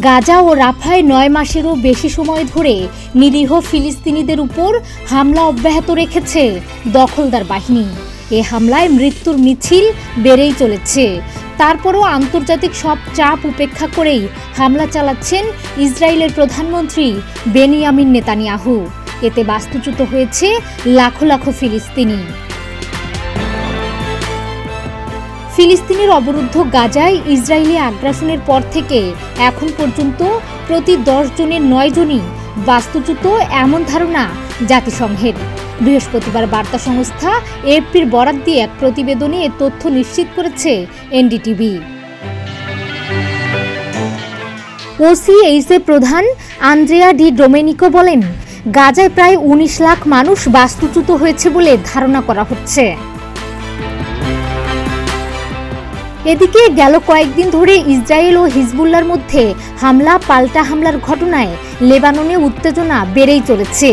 গাজা ও রাফায় ৯ মাসেরও বেশি সময় ধরে নিরীহ ফিলিস্তিনিদের উপর হামলা অব্যাহত রেখেছে দখলদার বাহিনী। এ হামলায় মৃত্যুর মিছিল বেড়েই চলেছে। তারপরও আন্তর্জাতিক সব চাপ উপেক্ষা করেই হামলা চালাচ্ছেন ইসরায়েলের প্রধানমন্ত্রী বেনিয়ামিন নেতানিয়াহু। এতে বাস্তুচ্যুত হয়েছে লাখো লাখো ফিলিস্তিনি। ফিলিস্তিনের অবরুদ্ধ গাজায় ইসরায়েলি আগ্রাসনের পর থেকে এখন পর্যন্ত প্রতি ১০ জনের ৯ জনই বাস্তুচ্যুত, এমন ধারণা জাতিসংঘের। বৃহস্পতিবার বার্তা সংস্থা এএফপির বরাত দিয়ে এক প্রতিবেদনে এ তথ্য নিশ্চিত করেছে এনডিটিভি। ওসিএইচএ প্রধান আন্দ্রেয়া ডি ডোমেনিকো বলেন, গাজায় প্রায় ১৯ লাখ মানুষ বাস্তুচ্যুত হয়েছে বলে ধারণা করা হচ্ছে। এদিকে গেল কয়েকদিন ধরে ইসরায়েল ও হিজবুল্লাহর মধ্যে হামলা পাল্টা হামলার ঘটনায় লেবাননে উত্তেজনা বেড়েই চলেছে।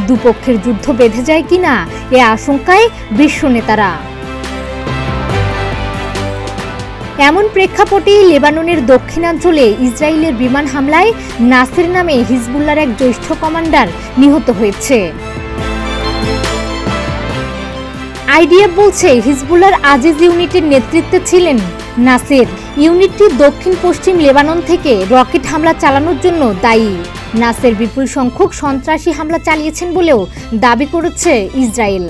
দুপক্ষের যুদ্ধ বেঁধে যায় কিনা এ আশঙ্কায় বিশ্ব নেতারা। এমন প্রেক্ষাপটে লেবাননের দক্ষিণাঞ্চলে ইসরায়েলের বিমান হামলায় নাসের নামে হিজবুল্লাহর এক জ্যেষ্ঠ কমান্ডার নিহত হয়েছে। আইডিএফ বলছে, হিজবুল্লাহর আজিজ ইউনিটের নেতৃত্বে ছিলেন নাসের। ইউনিটটি দক্ষিণ পশ্চিম লেবানন থেকে রকেট হামলা চালানোর জন্য দায়ী। নাসের বিপুল সংখ্যক সন্ত্রাসী হামলা চালিয়েছেন বলেও দাবি করেছে ইসরায়েল।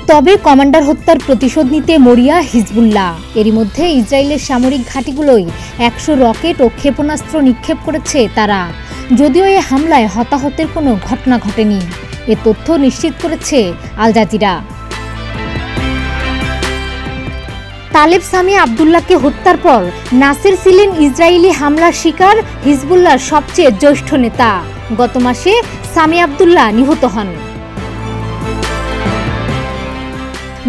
তবে কমান্ডার হত্যার প্রতিশোধ নিতে মরিয়া হিজবুল্লাহ। এরই মধ্যে ইসরায়েলের সামরিক ঘাঁটিগুলোয় ১০০ রকেট ও ক্ষেপণাস্ত্র নিক্ষেপ করেছে তারা। যদিও এ হামলায় হতাহতের কোনো ঘটনা ঘটেনি, এ তথ্য নিশ্চিত করেছে আল জাজিরা। তালেব সামি আবদুল্লাহকে হত্যার পর নাসের ছিলেন ইসরায়েলি হামলার শিকার হিজবুল্লাহর সবচেয়ে জ্যেষ্ঠ নেতা। গত মাসে সামি আবদুল্লাহ নিহত হন।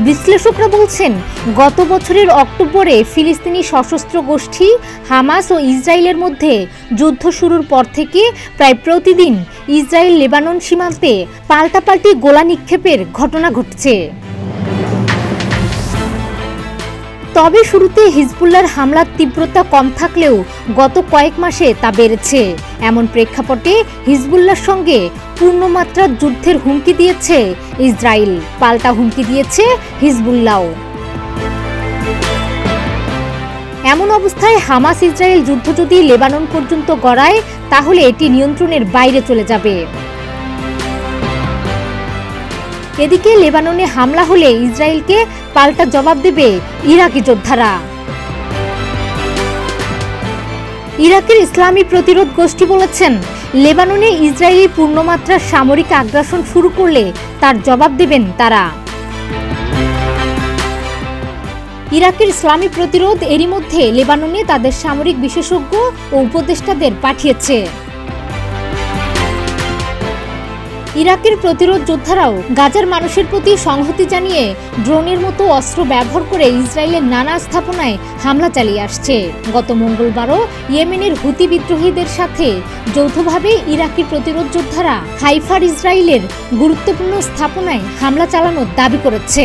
বিশ্লেষকরা বলছেন, গত বছরের অক্টোবরে ফিলিস্তিনি সশস্ত্র গোষ্ঠী হামাস ও ইসরায়েলের মধ্যে যুদ্ধ শুরুর পর থেকে প্রায় প্রতিদিন ইসরায়েল লেবানন সীমান্তে পাল্টাপাল্টি গোলা নিক্ষেপের ঘটনা ঘটছে। তবে শুরুতে হিজবুল্লাহর হামলার তীব্রতা কম থাকলেও গত কয়েক মাসে তা বেড়েছে। এমন প্রেক্ষাপটে হিজবুল্লাহর সঙ্গে পূর্ণমাত্রার যুদ্ধের হুমকি দিয়েছে ইসরায়েল, পাল্টা হুমকি দিয়েছে হিজবুল্লাহ। এমন অবস্থায় হামাস ইসরায়েল যুদ্ধ যদি লেবানন পর্যন্ত গড়ায়, তাহলে এটি নিয়ন্ত্রণের বাইরে চলে যাবে। এদিকে লেবাননে হামলা হলে ইসরায়েলকে পাল্টা জবাব দেবে ইরাকি যোদ্ধারা। ইরাকের ইসলামী প্রতিরোধ গোষ্ঠী বলেছেন, লেবাননে ইসরায়েলি পূর্ণমাত্রার সামরিক আগ্রাসন শুরু করলে তার জবাব দেবেন তারা। ইরাকের ইসলামী প্রতিরোধ এরই মধ্যে লেবাননে তাদের সামরিক বিশেষজ্ঞ ও উপদেষ্টাদের পাঠিয়েছে। ইরাকের প্রতিরোধ যোদ্ধারাও গাজার মানুষের প্রতি সংহতি জানিয়ে ড্রোনের মতো অস্ত্র ব্যবহার করে ইসরায়েলের নানা স্থাপনায় হামলা চালিয়ে আসছে। গত মঙ্গলবারও ইয়েমেনের হুতি বিদ্রোহীদের সাথে যৌথভাবে ইরাকি প্রতিরোধ যোদ্ধারা হাইফার ইসরায়েলের গুরুত্বপূর্ণ স্থাপনায় হামলা চালানোর দাবি করেছে।